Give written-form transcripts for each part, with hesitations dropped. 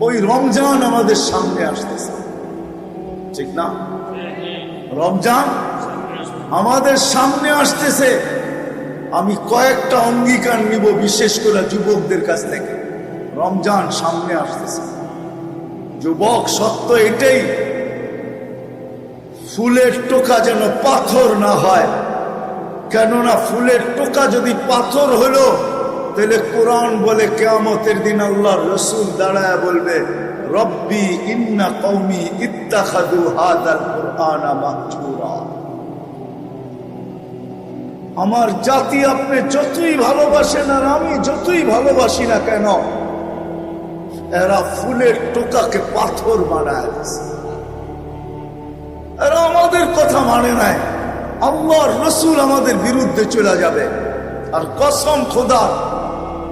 ওই রমজান আমাদের সামনে আসতেছে, ঠিক না? রমজান আমাদের সামনে আসতেছে। আমি কয়েকটা অঙ্গীকার নিব, বিশেষ করে যুবকদের কাছ থেকে। রমজান সামনে আসতেছে, যুবক, সত্য এটাই, ফুলের টোকা যেন পাথর না হয়। কেননা ফুলের টোকা যদি পাথর হলো, তাহলে কোরআন বলে কিয়ামতের দিন আল্লাহর রাসূল দাঁড়ায় বলবে, রব্বি ইন্না কওমি ইত্তাখাযু হাযাল কুরআনা মাহজুরা। আমার জাতি আপনি যতই ভালোবাসেন আর আমি যতই ভালোবাসি না কেন, এরা ফুলের টোকাকে পাথর বানায় দিয়েছে। এরা আমাদের কথা মানে নাই। আল্লাহর রাসূল আমাদের বিরুদ্ধে চলে যাবে। আর কসম খোদা,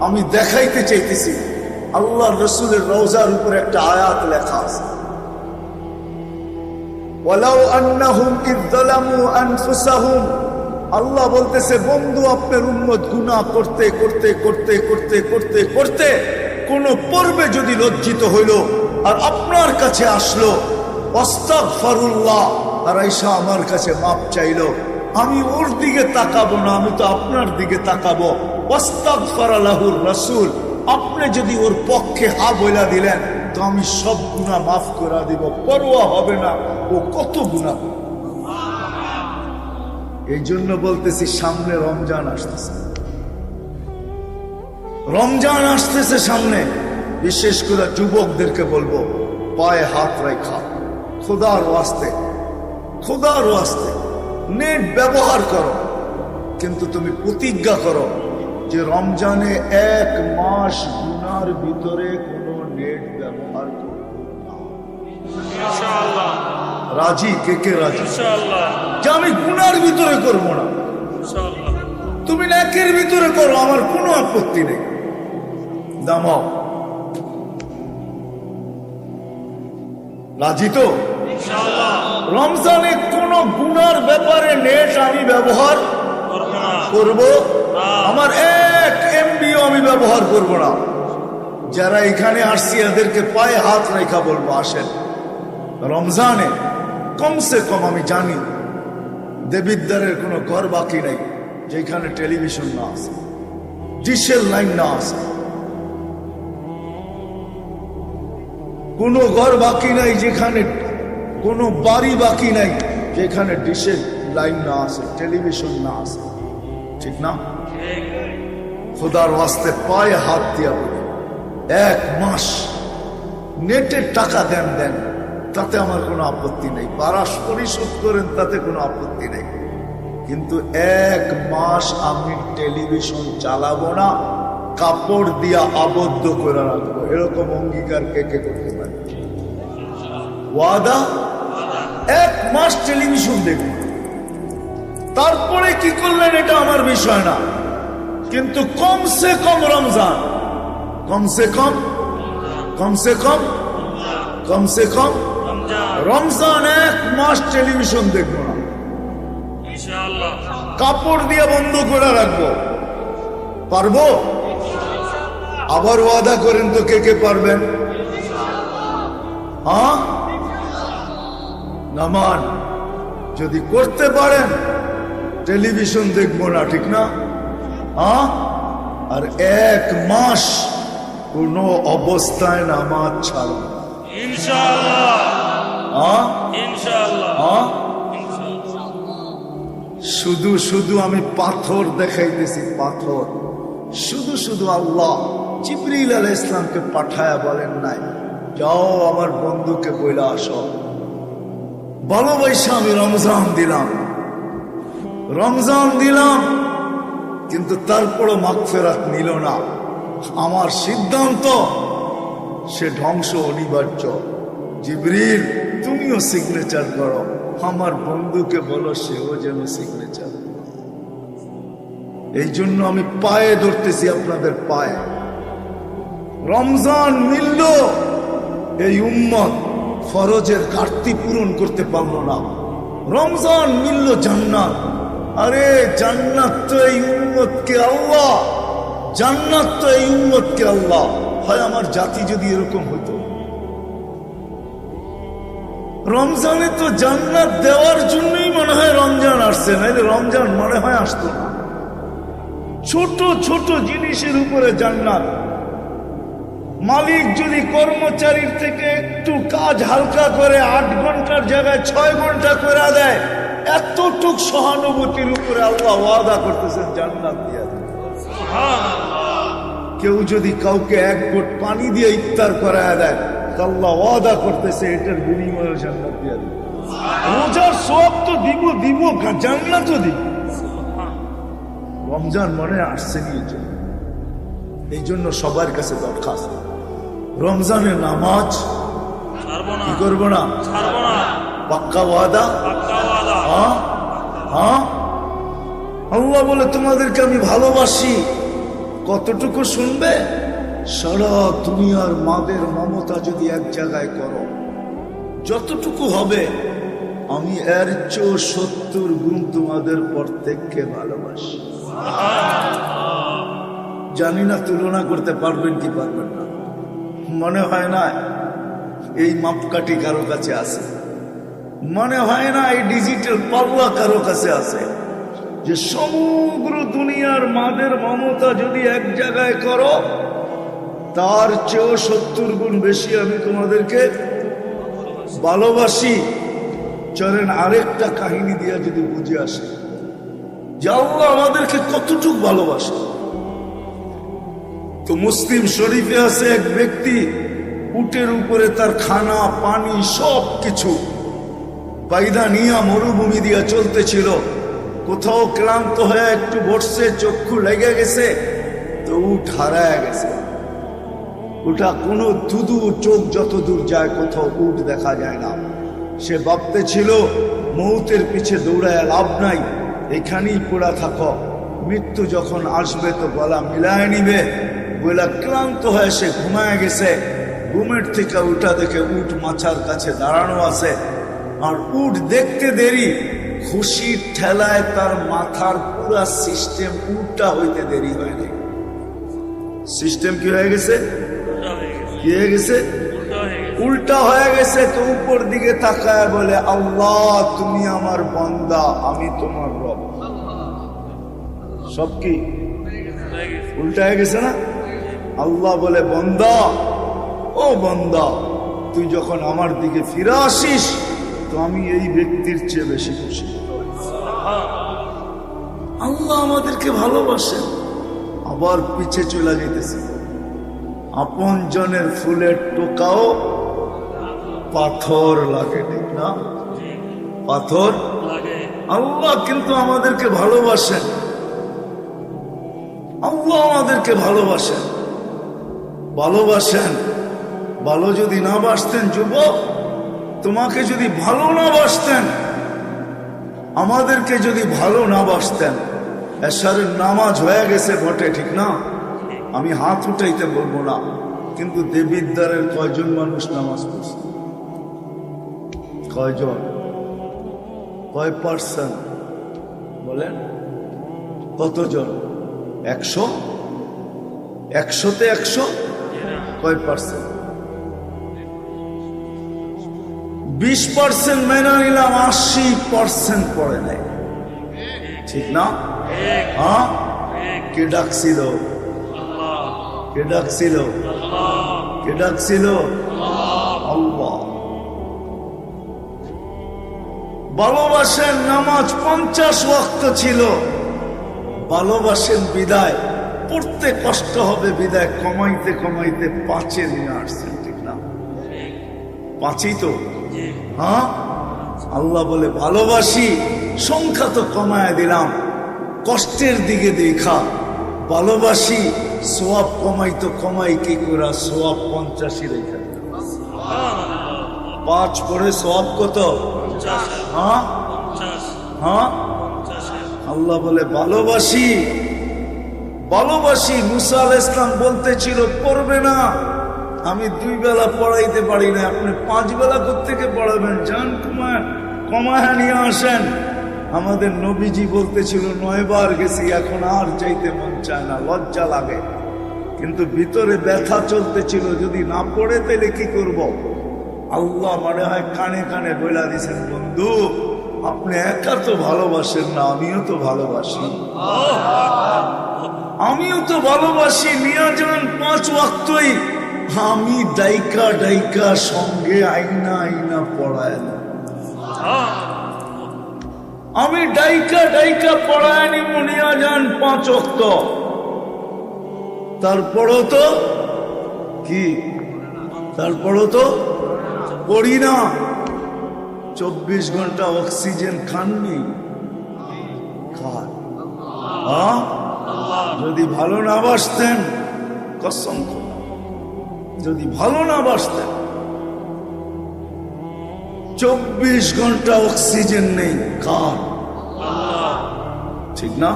আমি দেখাইতে চাইতেছি, আল্লাহর রাসূলের রওজার উপরে একটা আয়াত লেখা আছে, ওয়ালাউ আন্নাহুম ইয যালামু আনফুসাহুম। আল্লাহ বলতেছে, বন্ধু, আপনার উম্মত গুনাহ করতে করতে করতে করতে করতে করতে কোন পর্বে যদি লজ্জিত হইল আর আপনার কাছে আসলো, আস্তাগফিরুল্লাহ, আর আয়েশা আমার কাছে মাপ চাইলো, আমি ওর দিকে তাকাবো না, আমি তো আপনার দিকে তাকাবো। আস্তাগফারা লাহুর রাসূল, আপনি যদি ওর পক্ষে হা বইলা দিলেন তো আমি সব গুনাহ মাফ করে দিব, পরোয়া হবে না ও কত গুনাহ। এই জন্য বলতেছি, সামনে রমজান আসতেছে, রমজান আসতেছে সামনে। বিশেষ করে যুবকদেরকে বলবো, পায়ে হাত রাখা, খোদার ওয়াস্তে, খোদার ওয়াস্তে নেট ব্যবহার করো, কিন্তু তুমি প্রতিজ্ঞা করো যে রমজানে 1 মাস গুনার ভিতরে কোনো নেট ব্যবহার করবে না। ইনশাআল্লাহ রাজি? কে কে রাজি? ইনশাআল্লাহ যে আমি গুনার ভিতরে করবো না। ইনশাআল্লাহ তুমি নেকের ভিতরে করো, আমার কোনো আপত্তি নেই। দামাও, রাজি তো? ইনশাআল্লাহ রমজানে কোন গুনার ব্যাপারে নেট আমি ব্যবহার করব, আমার 1 MB-ও আমি ব্যবহার করব না। যারা এখানে আসছি এদেরকে পায়ে হাত রেখা বলবো, আসেন রমজানে কমসে কম, আমি জানি দেবিদ্বারের কোনো ঘর বাকি নাই যেখানে টেলিভিশন না আছে, ডিশের লাইন না আছে, কোনো ঘর বাকি নাই যেখানে, কোনো বাড়ি বাকি নাই যেখানে ডিশের লাইন না আছে, টেলিভিশন না আছে, ঠিক না? খোদার ওয়াস্তে পায়ে হাত দিয়া বলি, 1 মাস নেটের টাকা দেন, তাতে আমার কোনো আপত্তি নেই, বারাস পরিশোধ করেন, তাতে কোনো আপত্তি নেই, কিন্তু 1 মাস আমি টেলিভিশন চালাবো না, কাপড় দিয়া আবদ্ধ করে রাখবো। এরকম অঙ্গীকার কে কে করতে পারে? ওয়াদা? 1 মাস টেলিভিশন দেখব, তারপরে কি করলেন এটা আমার বিষয় না, কিন্তু কমসে কম রমজান, কমসে কম রমজান 1 মাস টেলিভিশন দেখবো না, কাপড় দিয়ে বন্ধ করে রাখবো। পারবো? আবার ওয়াদা করেন তো, কে কে পারবেন? হ্যাঁ, নামান যদি করতে পারেন টেলিভিশন দেখবো না, ঠিক না? হ্যাঁ, আর 1 মাস কোন অবস্থায় নামাজ ছাড়ব ইনশাআল্লাহ। হ্যাঁ ইনশাআল্লাহ। হ্যাঁ, শুধু শুধু আমি পাথর দেখাইতেছি, পাথর শুধু শুধু। আল্লাহ জিবরিল আলাইহিস সালামকে পাঠায়া বলেন নাই, যাও আমার বন্ধুকে বইলা আসো। ভালোবাসা আমি রমজান দিলাম, কিন্তু তারপরও মাগফিরাত নিল না। আমার সিদ্ধান্ত, সে ধ্বংস অনিবার্য। জিবরিল তুমিও সিগনেচার করো, আমার বন্ধুকে বলো সেও যেন সিগনেচার। এই জন্য আমি পায়ে ধরতেছি, আপনাদের পায়ে। রমজান মিলল, এই উম্মত ফরজের ঘাটতি পূরণ করতে পারলো না। রমজান মিলল জান্নাত, আরে জান্নাত তো এই উম্মতকে আল্লাহ, জান্নাত তো এই উম্মতকে আল্লাহ হয় আমার জাতি যদি এরকম হতো। রমজানে তো জান্নাত দেওয়ার জন্যই মনে হয় রমজান আসছে, নাইলে রমজান মনে হয় আসতো না। ছোট ছোট জিনিসের উপরে জান্নাত। মালিক যদি কর্মচারীর থেকে একটু কাজ হালকা করে 8 ঘন্টার জায়গায় 6 ঘন্টা করে দেয়, এতটুক সহানুভূতির উপরে আল্লাহ ওয়াদা করতেছেন জান্নাত দিয়ে দেন। কেউ যদি কাউকে 1 ঘট পানি দিয়ে ইফতার করায় দেয়, আল্লাহ ওয়াদা করতেছে এটার বিনিময়ে জান্নাত দিয়ে দেন। রোজার সওয়াব তো দিব, জান্নাতও দিব। রমজান মনে আসছে নি, এই জন্য সবার কাছে দরখাস্ত, রমজানে নামাজ কি করবো না, পাক্কা ওয়াদা। হ্যাঁ, আল্লাহ বলে তোমাদেরকে আমি ভালোবাসি। কতটুকু শুনবে? সারা দুনিয়ার মাদের মমতা যদি এক জায়গায় করো, যতটুকু হবে আমি এর চেয়ে 70 গুণ তোমাদের প্রত্যেককে ভালোবাসি। জানি না তুলনা করতে পারবেন কি পারবেন না। মনে হয় না এই মাপকাঠি কারো কাছে আছে, মনে হয় না এই ডিজিটাল পাল্লা কারো কাছে আছে যে সমগ্র দুনিয়ার মাদের মমতা যদি এক জায়গায় করো, তার চেয়েও 70 গুণ বেশি আমি তোমাদেরকে ভালোবাসি। চলেন আরেকটা কাহিনী দিয়ে যদি বুঝে আসে যে আল্লাহ আমাদেরকে কতটুকু ভালোবাসে। তো মুসলিম শরীফে আছে এক ব্যক্তি উটের উপরে তার খানা পানি সব কিছু বাইদা নিয়া মরুভূমি দিয়া চলতেছিল। কোথাও ক্লান্ত হয়ে একটু বসছে, চক্ষু লেগে গেছে, তো উট হারায় গেছে। ওটা কোনো দুদু চোখ যত দূর যায় কোথাও উট দেখা যায় না। সে ভাবতে ছিল মৌতের পিছে দৌড়ায় লাভ নাই, এখানেই পড়া থাকো, মৃত্যু যখন আসবে তো গলা মিলায় নিবে। বলে ক্লান্ত হয়ে সে ঘুমায় গেছে। ঘুমের থেকে উঠা দেখে উট মাছার কাছে দাঁড়ানো আছে। আর উট দেখতে দেরি, খুশির ঠেলায় তার মাথার পুরা সিস্টেম উল্টা হইতে দেরি হয়নি। সিস্টেম কি হয়ে গেছে? কি হয়ে গেছে? উল্টা হয়ে গেছে। তো উপর দিকে তাকায় বলে, আল্লাহ তুমি আমার বান্দা, আমি তোমার রব। সব কি উল্টা হয়ে গেছে না? আল্লাহ বলে, বান্দা, ও বান্দা, তুই যখন আমার দিকে ফিরে আসিস তো আমি এই ব্যক্তির চেয়ে বেশি খুশি। আল্লাহ আমাদেরকে ভালোবাসেন। আবার পিছে চলে যেতেছে। আপন জনের ফুলের টোকাও পাথর লাগে, ঠিক না? পাথর লাগে। আল্লাহ কিন্তু আমাদেরকে ভালোবাসেন। আল্লাহ আমাদেরকে ভালোবাসেন। ভালোবাসেন। ভালো যদি না বাসতেন যুবক, তোমাকে যদি ভালো না বাসতেন, আমাদেরকে যদি ভালো না বাসতেন, এশারের নামাজ হয়ে গেছে বটে, ঠিক না? আমি হাত উঠাইতে বলবো না, কিন্তু দেবিদ্বারের কয়জন মানুষ নামাজ পড়ছে? কয়জন? কয় পার্সেন্ট বলেন? কতজন? 100? 100-তে 100? কয় পার্সেন্ট? 20% মেনে নিলাম, 80% পড়ে নাই, ঠিক না? হ্যাঁ, কে ডাকছিল? কে ডাকছিল? কে ডাকছিল? আল্লাহ। ভালোবাসেন। নামাজ 50 ওয়াক্ত ছিল। ভালোবাসেন বিদায় পড়তে কষ্ট হবে, বিদায় কমাইতে কমাইতে 5-এ নিয়ে আসছেন, ঠিক না? 5ই তো। হ্যাঁ, আল্লাহ বলে ভালোবাসি, সংখ্যা তো কমায় দিলাম, কষ্টের দিকে দেখা ভালোবাসি। সোয়াব কমাই তো কমাই কি করে, সোয়াব 50-ই রেখে। 5 পরে সোয়াব কত? হ্যাঁ হ্যাঁ, আল্লাহ বলে ভালোবাসি। ভালোবাসি। মুসা আলাইহিস সালাম বলতেছিল পড়বে না, আমি 2 বেলা পড়াইতে পারি না, আপনি 5 বেলা কোত্থেকে পড়াবেন? যান কমায় নিয়ে আসেন। আমাদের নবীজি বলতেছিল 9 বার গেছি, এখন আর যাইতে মন চায় না, লজ্জা লাগে। কিন্তু ভিতরে ব্যথা চলতেছিল, যদি না পড়ে তাহলে কি করব। আল্লাহ মনে হয় কানে কানে বলে দিয়েছেন, বন্ধু আপনি একা তো ভালোবাসেন না, আমিও তো ভালোবাসি, আমিও তো ভালোবাসি। নিয়ে যান 5 ওয়াক্তই আমি ডাইকা ডাইকা সঙ্গে আইনা আইনা পড়ায়, আমি ডাইকা ডাইকা পড়ায় নিব, নিয়ে যান 5 ওয়াক্ত। তারপরও তো কি, তারপরও তো পড়ি না। 24 ঘন্টা অক্সিজেন খাননি, খান। যদি ভালো না বাসতেন, কসম খোদা, যদি ভালো না বাসতেন, 24 ঘন্টা অক্সিজেন নেই, খান। ঠিক না?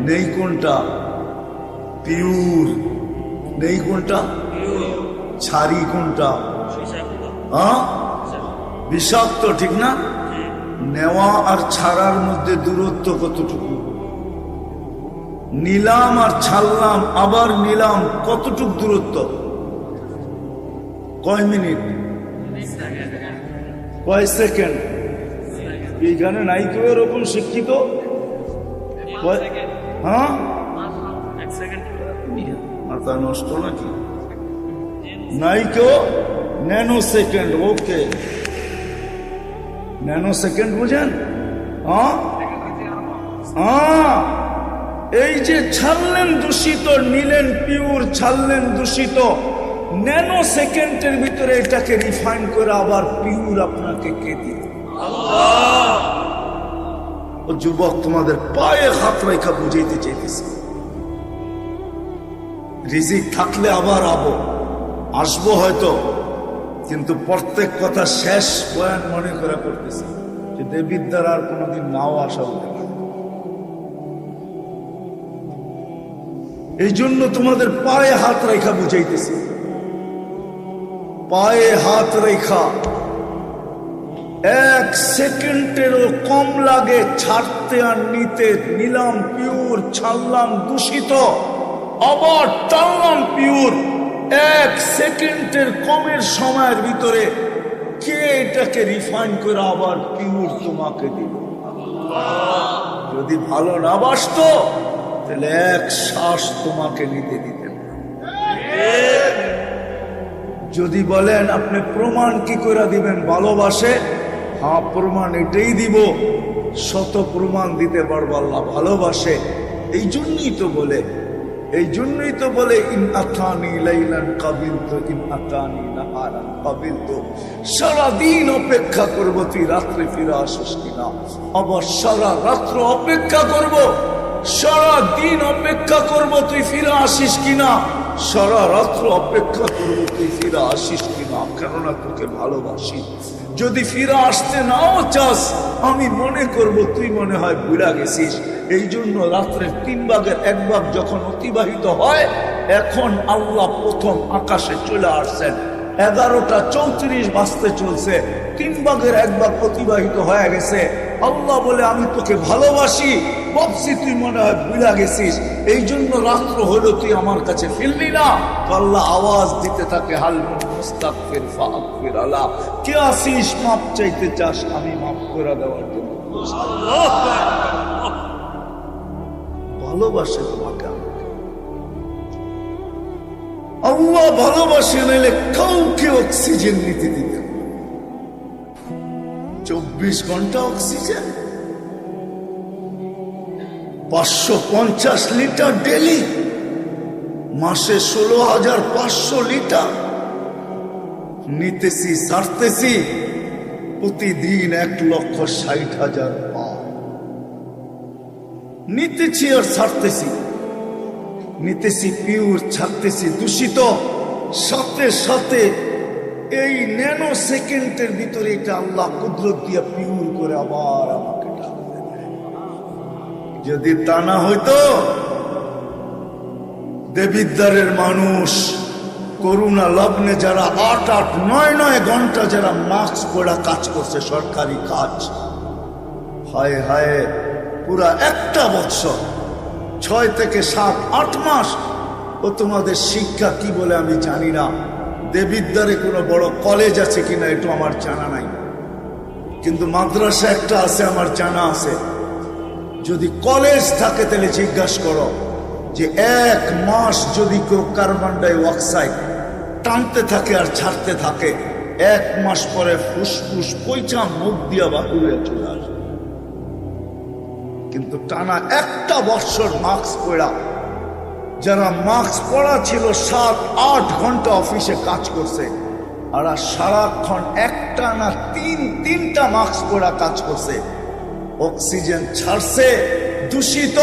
নেই কোনটা? পিওর নেই কোনটা? ছাড়ি কোনটা? বিষাক্ত, ঠিক না? নেওয়া আর ছাড়ার মধ্যে দূরত্ব কতটুকু? নিলাম আর ছাড়লাম আবার নিলাম, কতটুকু দূরত্ব? কয় মিনিট, কয় সেকেন্ড? এইখানে নাই কেউ এরকম শিক্ষিত? হ্যাঁ, মাথা নষ্ট নাকি? নাই কেউ? Nano second. Okay, nano second বুঝেন? এই যে ছাড়লেন দূষিত, নিলেন পিওর, ছাড়লেন দূষিত, ন্যানো সেকেন্ডের ভিতরে এটাকে রিফাইন করে আবার পিওর আপনাকে কে দিল? ও যুবক, তোমাদের পায়ে হাত রেখা বুঝাইতে চাইতেছি, রিজিক থাকলে আবার আসবো হয়তো, কিন্তু প্রত্যেক কথা শেষ বয়ান মনে করে করতেছি যে দেবীর দ্বারা আর কোনোদিন নাও আসা হতে পারে। এই জন্য তোমাদের পায়ে হাত রেখা বুঝাইতেছি, পায়ে হাত রেখা 1 সেকেন্ডেরও কম লাগে ছাড়তে আর নিতে। নিলাম পিওর, ছাড়লাম দূষিত, আবার টানলাম পিওর। 1 সেকেন্ডের কমের সময়ের ভিতরে কে এটাকে রিফাইন করে আবার পিওর তোমাকে দিল? যদি ভালো না বাসতো তাহলে 1 শ্বাস তোমাকে নিতে দিতেন। যদি বলেন আপনি প্রমাণ কি করে দিবেন ভালোবাসে, হ্যাঁ প্রমাণ এটাই দিব, শত প্রমাণ দিতে পারবো আল্লাহ ভালোবাসে। এই জন্যই তো বলে ইন আতানি লাইলান কাবিলতু ইন আতানি নাহারান কাবিলতু। সারাদিন অপেক্ষা করব তুই রাত্রে ফিরে আসিস কিনা, আবার সারা রাত্র অপেক্ষা করব, সারা দিন অপেক্ষা করব তুই ফিরে আসিস কিনা, সারা রাত্র অপেক্ষা করব তুই ফিরে আসিস কিনা, কেননা তোকে ভালোবাসি। যদি ফিরে আসতে নাও চাস, আমি মনে করব তুই মনে হয় ভুলা গেছিস। এই জন্য রাত্রের 3 ভাগের 1 ভাগ যখন অতিবাহিত হয়, এখন আল্লাহ প্রথম আকাশে চলে আসছেন, 11:34 বাজতে চলছে, 3 ভাগের 1 ভাগ অতিবাহিত হয়ে গেছে। আল্লাহ বলে আমি তোকে ভালোবাসি, ভাবছি তুই মনে হয় ভুলা গেছিস, এই জন্য রাত্র হলো তুই আমার কাছে ফিরলি না। আল্লাহ আওয়াজ দিতে থাকে, হাল মুস্তাগফির ফাগফির আলা, কে আসিস মাপ চাইতে চাস, আমি মাফ করে দেওয়ার জন্য। ভালোবাসে তোমাকে আল্লাহ, ভালোবাসে, নাইলে কাউকে অক্সিজেন নিতে দিতেন। 24 ঘন্টা অক্সিজেন, 550 লিটার ডেলি, মাসে 16,500 লিটার নিতেছি, ছাড়তেছি প্রতিদিন 1,60,000 পার নিতেছি আর ছাড়তেছি, নিতেছি পিওর, ছাড়তেছি দূষিত। সাথে সাথে এই ন্যানো সেকেন্ডের ভিতরে এটা আল্লাহ কুদরত দিয়ে পিওর করে আবার আমাকে ডাকতে দেয়। যদি তা না হইতো, দেবিদ্বারের মানুষ করোনা লগ্নে যারা 8-8, 9-9 ঘন্টা যারা মাস্ক পরা কাজ করছে, সরকারি কাজ, হায় হায়, পুরা একটা বছর, 6 থেকে 7-8 মাস ও তোমাদের শিক্ষা কি বলে আমি জানি না, দেবিদ্বারে কোনো বড় কলেজ আছে কিনা একটু আমার জানা নাই, কিন্তু মাদ্রাসা একটা আছে আমার জানা আছে। যদি কলেজ থাকে তাহলে জিজ্ঞাসা করো যে 1 মাস যদি কেউ কার্বন ডাই অক্সাইড টানতে থাকে আর ছাড়তে থাকে, 1 মাস পরে ফুসফুস পয়চা মুখ দিয়া বাহুরে চলে আসে। কিন্তু টানা 1টা বছর মাস্ক পরা, যারা মাস্ক পরা ছিল 7-8 ঘন্টা অফিসে কাজ করছে, আর সারাক্ষণ একটা না 3টা মাস্ক পরা কাজ করছে, অক্সিজেন ছাড়ছে দূষিত,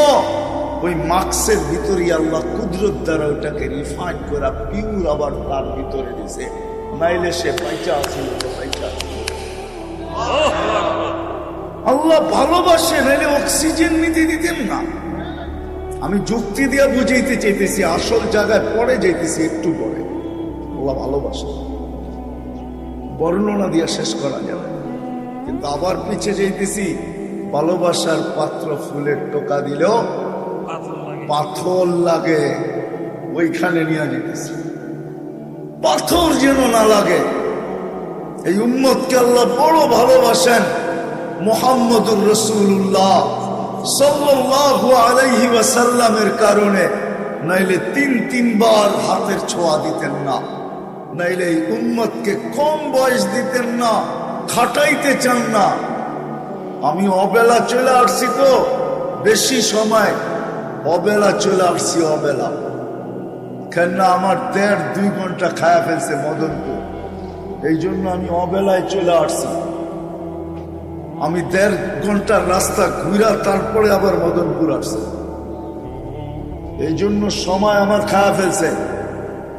ওই মাস্কের ভিতরে আল্লাহ কুদরত দ্বারা ওটাকে রিফাইন করা পিউর আবার তার ভিতরে দিছে, নাইলে সে পাইচা আছে। আল্লাহ ভালোবাসে, নাইলে অক্সিজেন নিতে দিতেন না। আমি যুক্তি দিয়ে বুঝাইতে চাইতেছি, আসল জায়গায় পরে যাইতেছি একটু পরে। আল্লাহ ভালোবাসে, বর্ণনা দিয়ে শেষ করা যাবে না। কিন্তু আবার পিছে যাইতেছি, ভালোবাসার পাত্র ফুলের টোকা দিলেও পাথর লাগে, ওইখানে নিয়ে যেতেছি। পাথর যেন না লাগে। এই উম্মতকে আল্লাহ বড় ভালোবাসেন। মুহাম্মদুর রাসূলুল্লাহ সাল্লাল্লাহু আলাইহি ওয়াসাল্লামের কারণে, নাইলে 3বার হাতের ছোঁয়া দিতেন না, নাইলে এই উম্মতকে কম বয়স দিতেন না, খাটাইতে চান না। আমি অবেলা চলে আসছি, তো বেশি সময় অবেলা চলে আসছি, অবেলা কেন আমার 1.5-2 ঘন্টা খায়া ফেলছে মদনপুর, এই জন্য আমি অবেলায় চলে আসছি। আমি 1.5 ঘন্টার রাস্তা ঘুরা তারপরে আবার মদনপুর আসছে, এই জন্য সময় আমার খায়া ফেলছে।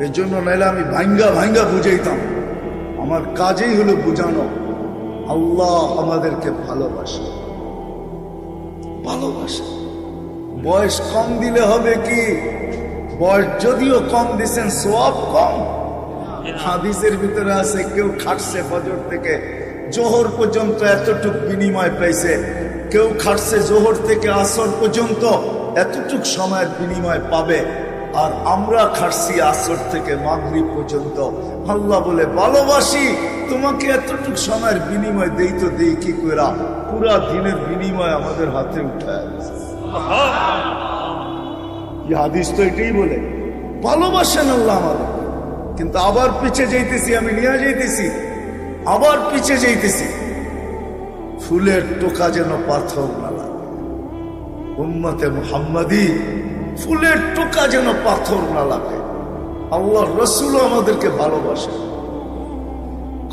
এই জন্য নাইলে আমি ভাঙ্গা বুঝাইতাম। আমার কাজেই হলো বুঝানো। আল্লাহ আমাদেরকে ভালোবাসে। বয়স কম দিলে হবে কি? বয়স যদিও কম দিচ্ছেন, সওয়াব কম। হাদিসের ভিতরে আছে, কেউ খাটছে ফজর থেকে জোহর পর্যন্ত এতটুক বিনিময় পাইছে, কেউ খাটছে জোহর থেকে আসর পর্যন্ত এতটুক সময়ের বিনিময় পাবে, আর আমরা খাটছি আসর থেকে মাগরিব পর্যন্ত। আল্লাহ বলে ভালোবাসি তোমাকে, এতটুক সময়ের বিনিময় দেই তো দেই কি কইরা, পুরা দিনের বিনিময় আমাদের হাতে উঠায়। হাদিস তো এটাই বলে, ভালোবাসেন আল্লাহ আমাদের। কিন্তু আবার পিছে যাইতেছি, আমি নিয়ে যাইতেছি, আবার পিছে যাইতেছি। ফুলের টোকা যেন পাথর না লাগে। উম্মতে মুহাম্মাদি, ফুলের টোকা যেন পাথর না লাগে। আল্লাহর রাসূল আমাদেরকে ভালোবাসেন।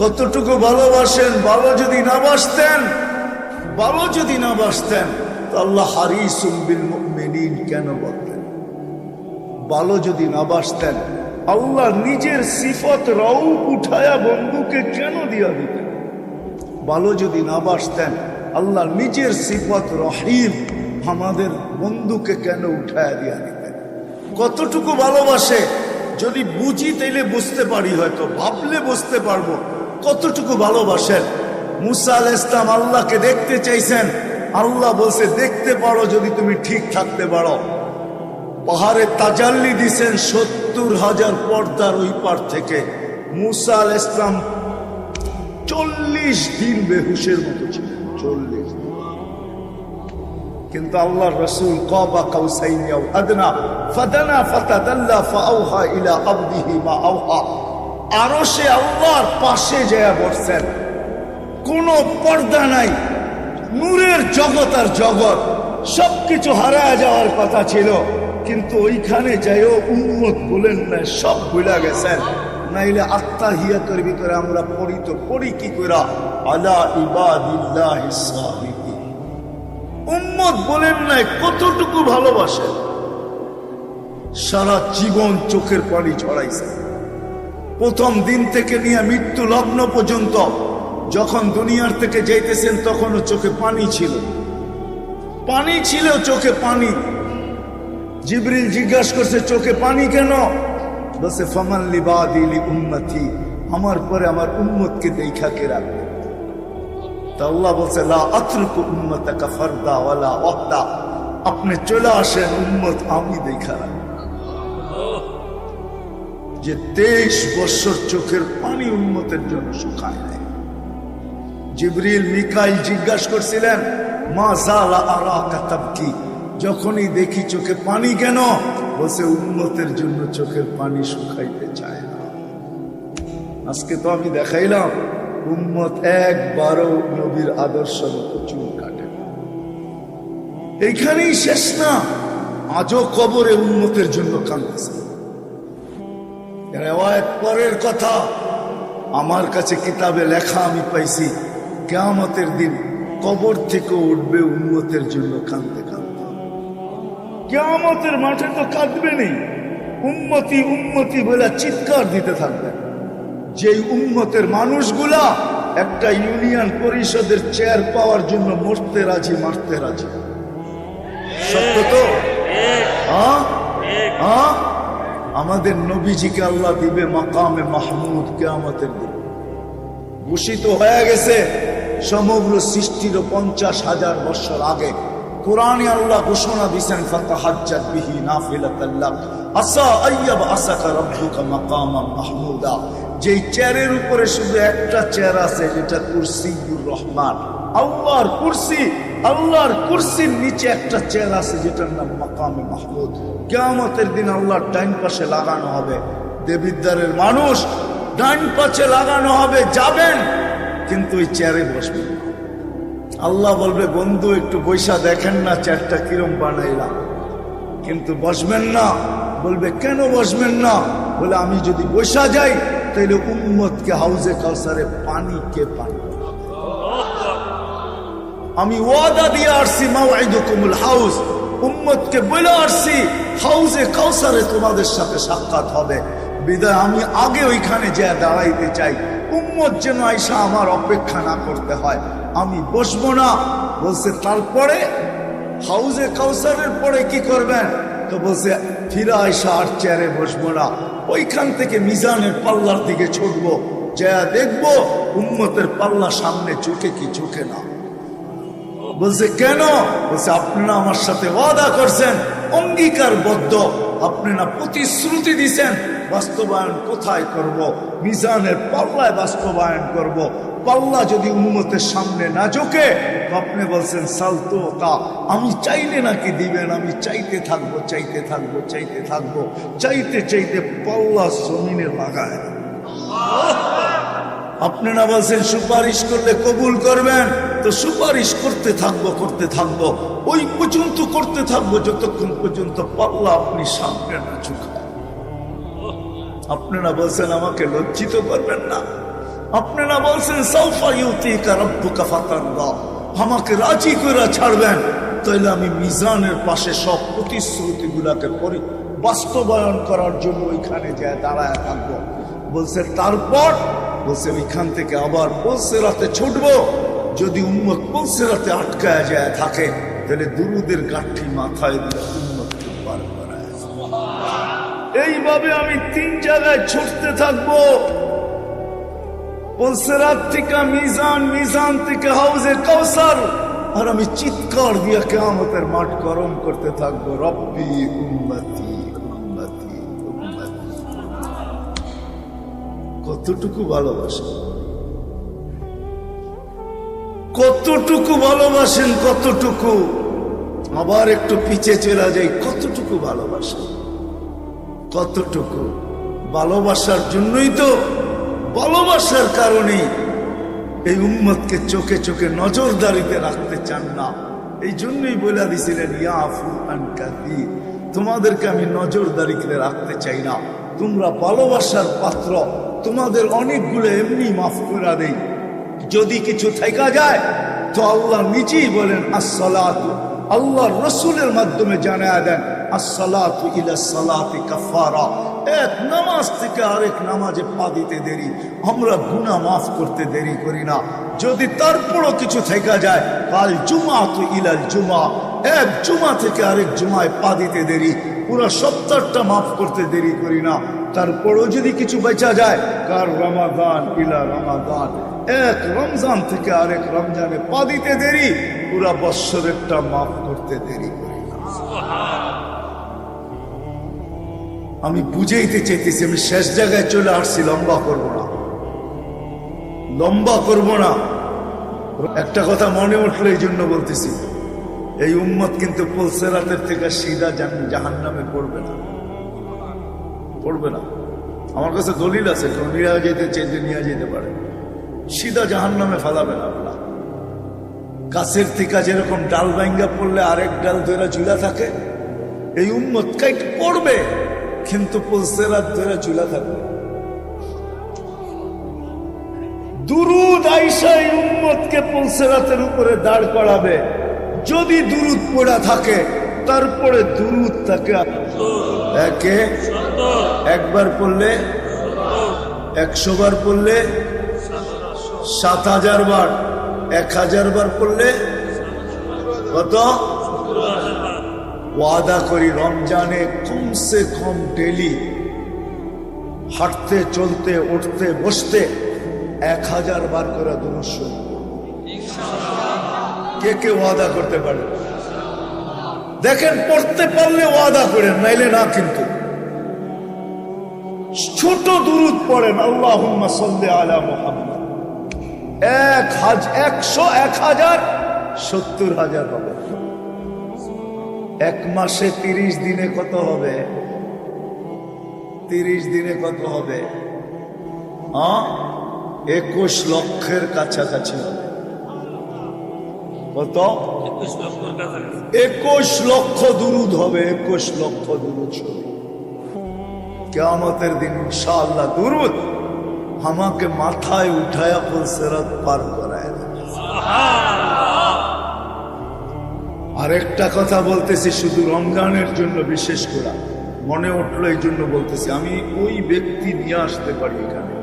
কতটুকু ভালোবাসেন? ভালো যদি না বাসতেন তো আল্লাহ হারিসুম বিল মুমিনিন কেন বলতেন? ভালো যদি না বাসতেন, আল্লাহ নিজের সিফত রউফ উঠায়া বন্ধুকে কেন দিয়া দিতেন? ভালো যদি না বাসতেন, আল্লাহ নিজের সিফত রহিম আমাদের বন্ধুকে কেন উঠায়া দিয়া দিতেন? কতটুকু ভালোবাসে যদি বুঝি তাইলে বুঝতে পারি, হয়তো ভাবলে বুঝতে পারবো কতটুকু ভালোবাসেন। মুসা আলাইহিস সালাম আল্লাহকে দেখতে চাইছেন, আল্লাহ বলছে দেখতে পারো যদি তুমি ঠিক থাকতে পারো। পাহাড়ে তাজাল্লি দিছেন 70,000 পর্দার ওই পার থেকে। মুসা আলাইহিস সালাম 40 দিন বেহুশের মতো ছিলেন, 40 দিন। কিন্তু আল্লাহর রাসূল কাবা কাউসাইনি আও আদনা ফাদানা ফাতাদাল্লা ফাআওহা ইলা আবদিহি মা আওহা, আরশে আল্লাহর পাশে যায় বসছেন, কোনো পর্দা নাই, নূরের জগৎ আর জগৎ সবকিছু হারায় যাওয়ার কথা ছিল, কিন্তু ওইখানে যাইও উম্মত বলেন না, সব ভুলা গেছেন। নাইলে আত্তাহিয়াতের ভিতরে আমরা পড়ি কি কইরা, আলা ইবাদিল্লাহিস সালিহিন। উম্মত বলেন নাই কতটুকু ভালোবাসে, সারা জীবন চোখের পানি ছড়াইছে। প্রথম দিন থেকে নিয়ে মৃত্যু লগ্ন পর্যন্ত যখন দুনিয়ার থেকে যাইতেছেন তখনও চোখে পানি ছিল, চোখে পানি। জিবরিল জিজ্ঞাসা করছে চোখে পানি কেন? বলছে ফামান লিবাদি লি উম্মতি, আমার পরে আমার উম্মতকে দেখা কে রাখবে? তা আল্লাহ বলছে লা আতরুকু উম্মতাকা ফারদা ওয়ালা ওয়াহদা, আপনি চলে আসেন, উম্মত আমি দেখা রাখবো। যে 23 বছর চোখের পানি উম্মতের জন্য শুকায় নাই। জিবরিল মিকাইল জিজ্ঞাসা করছিলেন, মা জালা আরাকা তাবকি, যখনই দেখি চোখে পানি কেন? বলছে উম্মতের জন্য চোখের পানি শুকাইতে চায় না। আজকে তো আমি দেখাইলাম উম্মত একবারও নবীর আদর্শ মতো চুল কাটে না। এইখানেই শেষ না, আজও কবরে উম্মতের জন্য কাঁদতেছে। রেওয়ায়েত পরের কথা, আমার কাছে কিতাবে লেখা আমি পাইছি, কিয়ামতের দিন কবর থেকে উঠবে উম্মতের জন্য কাঁদতে কাঁদতে। কিয়ামতের মাঠে তো কাঁদবে নেই, উম্মতি উম্মতি বলে চিৎকার দিতে থাকবে। যেই উম্মতের মানুষগুলা একটা ইউনিয়ন পরিষদের চেয়ার পাওয়ার জন্য মরতে রাজি, মারতে রাজি। সত্য তো? আমাদের নবীজিকে আল্লাহ দিবে মাকামে মাহমুদ কিয়ামতের দিন। ঘোষিত হয়ে গেছে সমগ্র সৃষ্টির 50,000 বছর আগে। কোরআনে আল্লাহ ঘোষণা দিয়েছেন, ফাতাহাজ্জাত বিহি নাফিলাতাল লাক আসা আইয়াবআসাকা রাব্বুকা মাকামান মাহমুদা। যেই চেয়ারের উপরে শুধু একটা চেয়ার আছে, যেটা কুরসিউর রহমান, আল্লাহর কুরসি। আল্লাহর কুরসির নিচে একটা চেয়ার আছে যেটার নাম মাকামে মাহমুদ। কিয়ামতের দিন আল্লাহর ডাইন পাশে লাগানো হবে। দেবিদ্বারের মানুষ ডাইন পাশে লাগানো হবে, যাবেন কিন্তু ওই চেয়ারে বসবেন। আল্লাহ বলবে, বন্ধু একটু বৈশা দেখেন না চেয়ারটা কিরম বানাইলাম, কিন্তু বসবেন না। বলবে, কেন বসবেন না? বলে, আমি যদি বৈশা যাই তাহলে উম্মতকে হাউজে কাউসারে পানি কে পানি? আমি ওয়াদা দিয়ে আসছি, মাওয়াইদুকুমুল হাউজ, উম্মতকে বলে আসছি হাউজে কাউসারে তোমাদের সাথে সাক্ষাৎ হবে। বিদায় আমি আগে ওইখানে যা দাঁড়াইতে চাই, উম্মত যেন আইসা আমার অপেক্ষা না করতে হয়। আমি বসবো না। বলছে, তারপরে হাউজে কাউসারের পরে কি করবেন? তো বলছে, ফিরে আইসা আর চেয়ারে বসবো না, ওইখান থেকে মিজানের পাল্লার দিকে ছুটবো, যা দেখবো উম্মতের পাল্লা সামনে চোখে কি চোখে না। বলছে, কেন? বলছে, আপনারা আমার সাথে ওয়াদা করছেন, অঙ্গীকারবদ্ধ, আপনারা প্রতিশ্রুতি দিছেন, বাস্তবায়ন কোথায় করব? মিজানের পাল্লায় বাস্তবায়ন করব। পাল্লা যদি উম্মতের সামনে না ঝোঁকে, আপনি বলছেন সালতো তা, আমি চাইলে নাকি দিবেন? আমি চাইতে থাকবো, চাইতে থাকবো, চাইতে থাকবো, চাইতে চাইতে পাল্লা জমিনে লাগায়। আপনারা বলছেন সুপারিশ করলে কবুল করবেন, তো সুপারিশ করতে থাকবো, করতে থাকবো, ওই পর্যন্ত করতে থাকবো যতক্ষণ পর্যন্ত পাল্লা আপনি সামনে না ঝুঁকায়। আপনারা বলছেন আমাকে লজ্জিত করবেন না। আপনারা বলছেন সাউফা ইউতিকা রাব্বুকা ফাতারদা, আমাকে রাজি করে ছাড়বেন, তাইলে আমি মিজানের পাশে সব প্রতিশ্রুতিগুলাকে বাস্তবায়ন করার জন্য ওইখানে যায় দাঁড়ায় থাকবো। বলছে, তারপর? বলছে, ওইখান থেকে আবার পলসেরাতে ছুটবো। যদি উম্মত পলসেরাতে আটকায় যায় থাকে, তাহলে দুরুদের গাঠি মাথায় দিয়ে উম্মতকে পার করায়। এইভাবে আমি 3 জায়গায় ছুটতে থাকবো, পলসেরাত থেকে মিজান, মিজান থেকে হাউজে কাউসার, আর আমি চিৎকার দিয়ে কিয়ামতের মাঠ গরম করতে থাকবো, রব্বি উম্মতি উম্মতি উম্মতি। কতটুকু ভালোবাসেন, কতটুকু ভালোবাসেন, কতটুকু। আবার একটু পিছে চলে যাই, কতটুকু ভালোবাসেন, কতটুকু। ভালোবাসার জন্যই তো, ভালোবাসার কারণেই এই উম্মতকে চোখে চোখে নজরদারিতে রাখতে চান না। এই জন্যই বলে দিছিলেন, ইয়াফু আন কাসীর, তোমাদেরকে আমি নজরদারিতে রাখতে চাই না। তোমরা ভালোবাসার পাত্র, তোমাদের অনেকগুলো এমনি মাফ করে দেই। যদি কিছু থাইকা যায় তো আল্লাহ নিজেই বলেন আসসালাতু, আল্লাহ রসুলের মাধ্যমে জানায়া দেন আসসালাতু ইলা সালাতি কাফারা, এক নামাজ থেকে আরেক নামাজে পা দিতে দেরি, আমরা গুনাহ মাফ করতে দেরি করি না। যদি তারপরও কিছু থেকে যায়, কাল জুমাতু ইলাল জুমা, এক জুমা থেকে আরেক জুমায় পা দিতে দেরি, পুরো সপ্তাহটা মাফ করতে দেরি করি না। তারপরও যদি কিছু বেঁচা যায়, কার রমাদান ইলা রমাদান, এক রমজান থেকে আরেক রমজানে পা দিতে দেরি, পুরা বৎসরেরটা মাফ করতে দেরি করি না। আমি বুঝাইতে চাইতেছি, আমি শেষ জায়গায় চলে আসছি, লম্বা করব না, লম্বা করব না। একটা কথা মনে উঠলো, এই জন্য বলতেছি, এই উম্মত কিন্তু পুলসিরাতের থেকে সিধা জাহান্নামে পড়বে না, পড়বে না। আমার কাছে দলিল আছে, কেউ নিয়ে যেতে চাইতে নিয়ে যেতে পারে, সিধা জাহান্নামে ফেলাবে না আল্লাহ। গাছের থেকে যেরকম ডাল ভাঙ্গা পড়লে আরেক ডাল ধরে ঝুলা থাকে, এই উম্মত কাইট পড়বে কিন্তু পুলসিরাত ধরে ঝুলা থাকবে। দুরুদ আইসা এই উম্মতকে পুলসিরাতের উপরে দাঁড় করাবে। যদি দুরুদ পড়া থাকে, তারপরে দুরুদ থাকে একে একবার পড়লে 100 বার পড়লে 7000 বার, 1000 বার পড়লে কত? ওয়াদা করি রমজানে কমসে কম ডেলি হাঁটতে চলতে উঠতে বসতে 1000 বার করে দুরূদ শরীফ। কে কে ওয়াদা করতে পারে? দেখেন, পড়তে পারলে ওয়াদা করেন, নাইলে না। কিন্তু ছোট দুরূদ পড়েন, আল্লাহুম্মা সাল্লি আলা মুহাম্মদ, 1000 70,000 হবে। এক মাসে 30 দিনে কত হবে? 30 দিনে কত হবে? 21 লক্ষের কাছাকাছি হবে। কত? 21 লক্ষ দুরূদ হবে, 21 লক্ষ দুরূদ শরীফ। কিয়ামতের দিন ইনশাআল্লাহ দুরূদ আমাকে মাথায় উঠায়া পুলসিরাত পার করায়। আরেকটা কথা বলতেছি, শুধু রমজানের জন্য বিশেষ করে মনে উঠলো, এই জন্য বলতেছি। আমি ওই ব্যক্তি নিয়ে আসতে পারি এখানে,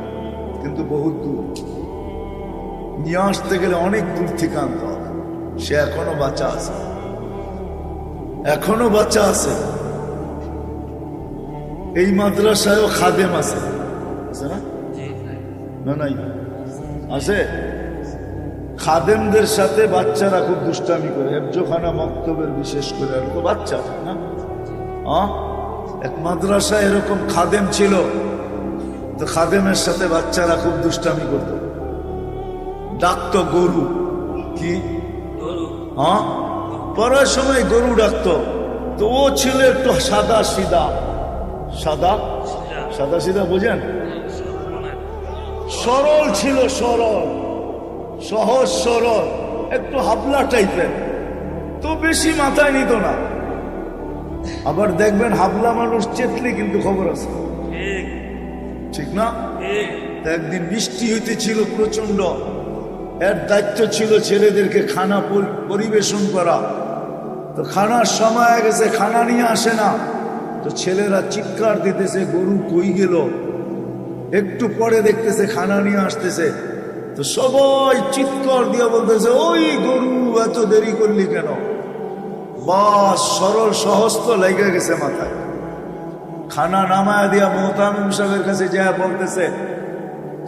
কিন্তু বহুত দূর নিয়ে আসতে গেলে অনেক দূর থেকে আনতে হবে। সে এখনো বাচ্চা আছে, এখনো বাচ্চা আছে। এই মাদ্রাসায়ও খাদেম আছে, আছে না? না নাই আছে। খাদেমদের সাথে বাচ্চারা খুব দুষ্টামি করে, হেফজোখানা মক্তবের বিশেষ করে, আর তো বাচ্চা না। এক মাদ্রাসায় এরকম খাদেম ছিল, তো খাদেমের সাথে বাচ্চারা খুব দুষ্টামি করত, ডাকতো গরু। কি? পড়ার সময় গরু ডাকতো। তো ও ছিল একটু সাদা সিধা, সাদা সাদা সিধা, বোঝেন? সরল ছিল, সরল, সহজ সরল, একটু হাবলা টাইপের, তো বেশি মাথায় নিত না। আবার দেখবেন হাবলা মানুষ চেতলে কিন্তু খবর আছে, ঠিক না? একদিন বৃষ্টি হইতেছিল প্রচন্ড, এর দায়িত্ব ছিল ছেলেদেরকে খানা পরিবেশন করা। তো খানার সময় গেছে, খানা নিয়ে আসে না। তো ছেলেরা চিৎকার দিতেছে, গরু কই গেল? একটু পরে দেখতেছে খানা নিয়ে আসতেছে। তো সবাই চিৎকার দিয়ে বলতেছে, ওই গরু এত দেরি করলি কেন? বাস সরল সহজ তো লেগে গেছে মাথায়। খানা নামায় দিয়া মোহতামিম সাহেবের কাছে যায় বলতেছে,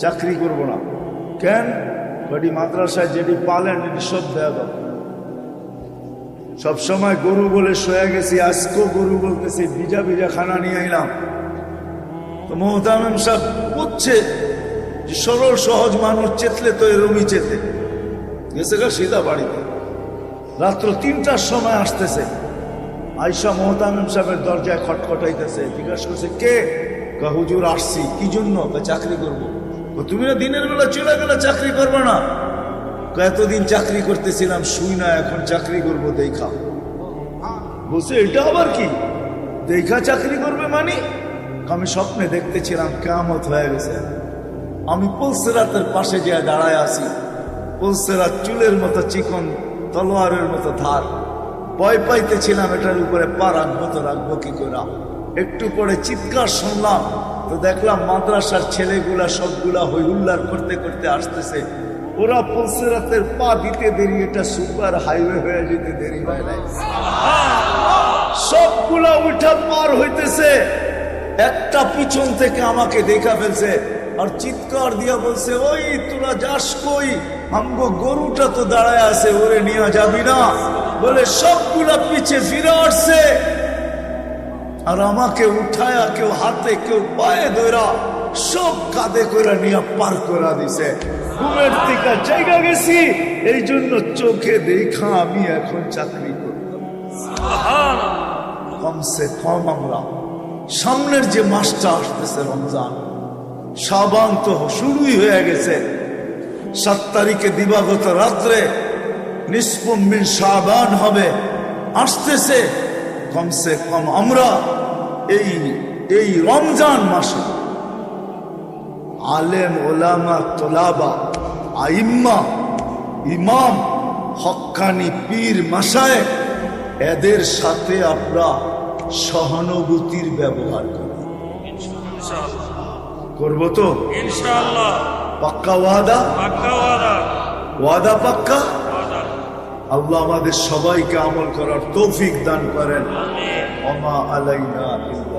চাকরি করব না। কেন? বাড়ি মাদ্রাসায় যেটি পালেন এটি সব দেয়া দাও। সবসময় গরু বলে শোয়া গেছি, আজকেও গরু বলতেছি, ভিজা ভিজা খানা নিয়ে আইলাম। তো মোহতামিম সাহেব বুঝছে যে সরল সহজ মানুষ চেতলে তো এরমই চেতে গেছে গা সিধা বাড়িতে। রাত্র 3টার সময় আসতেছে, আয়সা মোহতামিম সাহেবের দরজায় খটখটাইতেছে, জিজ্ঞাসা করছে, কে? হুজুর আসছি। কি জন্য? চাকরি করবো। তুমি না দিনের বেলা চলে গেলে চাকরি করবে না? এতদিন চাকরি করতেছিলাম, শুই না, এখন চাকরি করবো দেখা। বলছে, এটা আবার কি দেখা চাকরি করবে? মানে আমি স্বপ্নে দেখতেছিলাম কিয়ামত হয়ে গেছে, আমি পুলসিরাতের পাশে যে দাঁড়ায় আছি, পুলসিরাত চুলের মতো চিকন, তলোয়ারের মতো ধার। ভয় পাইতেছিলাম এটার উপরে পা রাখবো তো রাখবো কি করে। একটু পরে চিৎকার শুনলাম, তো দেখলাম মাদ্রাসার ছেলেগুলা সবগুলা হইহুল্লার করতে করতে আসতেছে। ওরা পুলসিরাতের পা দিতে দেরি, এটা সুপার হাইওয়ে হয়ে যেতে দেরি হয় নাই। সবগুলা উঠা পার হইতেছে, একটা পিছন থেকে আমাকে দেখা ফেলছে আর চিৎকার দিয়া বলছে, ওই তোরা যাস কই? আমগো গরুটা তো দাঁড়ায় আছে, ওরে নিয়ে যাবি না? বলে সবগুলা পিছে ফিরে আসছে। আর আমাকে উঠায়া কেউ হাতে কেউ পায়ে ধরা সব কাঁধে করে নিয়ে পার করা দিছে। ঘুমের থেকে জায়গা গেছি, এই জন্য চোখে দেখা আমি এখন চাকরি করতাম। কমসে কম আমরা সামনের যে মাসটা আসতেছে রমজান, শাবান তো শুরুই হয়ে গেছে। 7 তারিখে দিবাগত রাত্রে নিসফুম মিন শাবান হবে, আসতেছে। কমসে কম আমরা এই রমজান মাসে আলেম ওলামা তোলাবা আইম্মা ইমাম হক্কানি পীর মাশায়েখ এদের সাথে আমরা সহানুভূতির ব্যবহার করি। করবো তো ইনশাআল্লাহ। পাক্কা ওয়াদা? পাক্কা ওয়াদা। ওয়াদা পাক্কা? ওয়াদা। আল্লাহ আমাদের সবাইকে আমল করার তৌফিক দান করেন। আমিন। ওমা আলাইনা ইল্লা